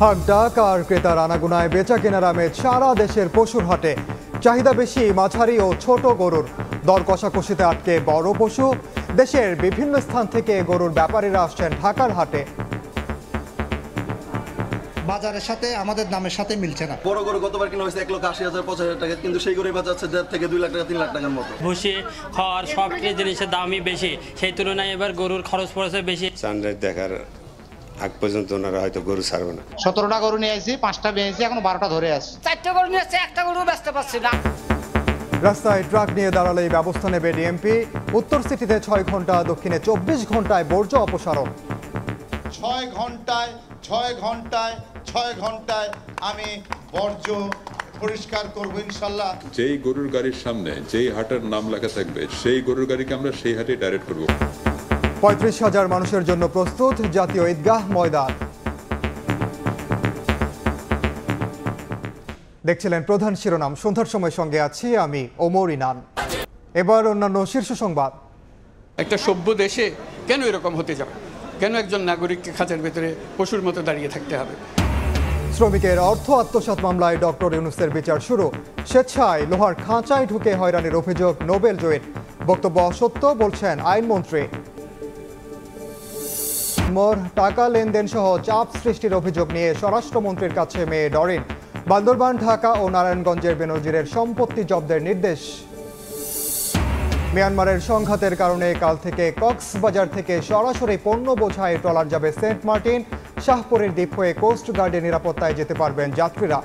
হাক ডাক আর ক্রেতার আনাগোনায় বেচা কেনার আমেজ সারা দেশের পশুর হাটে। চাহিদা বেশি মাঝারি ও ছোট গরুর, দর কষাকষিতে আটকে বড় পশু। দেশের বিভিন্ন স্থান থেকে গরুর ব্যাপারীরা আসছেন ঢাকার হাটে। বাজারের সাথে আমাদের দামের সাথে মিলছে না। বড় গরু গতবার কিনা হয়েছে 1,80,000-85,000 টাকা, কিন্তু সেই গরুই বাজার হচ্ছে 1.5 থেকে 2 লাখ টাকা 3 লাখ টাকার মতো। ভুসি খড় সব জিনিসের দামই বেশি, সেই তুলনায় এবার গরুর খরচ পড়েছে বেশি। সানরাইজ দেখার আগ পর্যন্ত ওনারা হয়তো গরু ছাড়বে না। 17টা গরু নিয়ে আসছি, 5টা বেঁচেছি, এখন 12টা ধরে আছে। 4টা গরু নিয়ে আসছে, একটা গরু বেচতে পারছি না। রাস্তায় ট্রাক নিয়ে দাঁড়ালেই ব্যবস্থা নেবে ডিএমপি। উত্তর সিটিতে 6 ঘন্টা, দক্ষিণে 24 ঘন্টায় বর্জ্য অপসারণ। 6 ঘন্টায় আমি বর্জ্য পরিষ্কার করবো ইনশাল্লাহ। যেই গরুর গাড়ির সামনে যেই হাটের নাম লেখা থাকবে সেই গরুর গাড়িকে আমরা সেই হাটে ডাইরেক্ট করব। 35,000 মানুষের জন্য প্রস্তুত জাতীয় ঈদগাহ ময়দান। দেখছিলেন প্রধান শিরোনাম। সন্ধ্যার সময় সঙ্গে আছি আমি ওমর ইনান। এবার অন্যান্য শীর্ষ সংবাদ। একটা সভ্য দেশে কেন এরকম হতে যাবে? কেন একজন নাগরিককে খাঁচার ভেতরে পশুর মতো দাঁড়িয়ে থাকতে হবে? শ্রমিকের অর্থ আত্মসাৎ মামলায় ডক্টর ইউনূসের বিচার শুরু। স্বেচ্ছায় লোহার খাঁচায় ঢুকে হয়রানির অভিযোগ নোবেল জয়ীর। বক্তব্য অসত্য বলছেন আইনমন্ত্রী। টাকা লেনদেন সহ চাপ সৃষ্টির অভিযোগ নিয়ে স্বরাষ্ট্রমন্ত্রীর কাছে মেয়ে ডরিন। বান্দরবান, ঢাকা ও নারায়ণগঞ্জের বেনজিরের সম্পত্তি জব্দের নির্দেশ। মিয়ানমারের সংঘাতের কারণে কাল থেকে কক্সবাজার থেকে সরাসরি পণ্য বোঝাই ট্রলার যাবে সেন্ট মার্টিন। শাহপুরের দ্বীপ হয়ে কোস্ট গার্ডের নিরাপত্তায় যেতে পারবেন যাত্রীরা।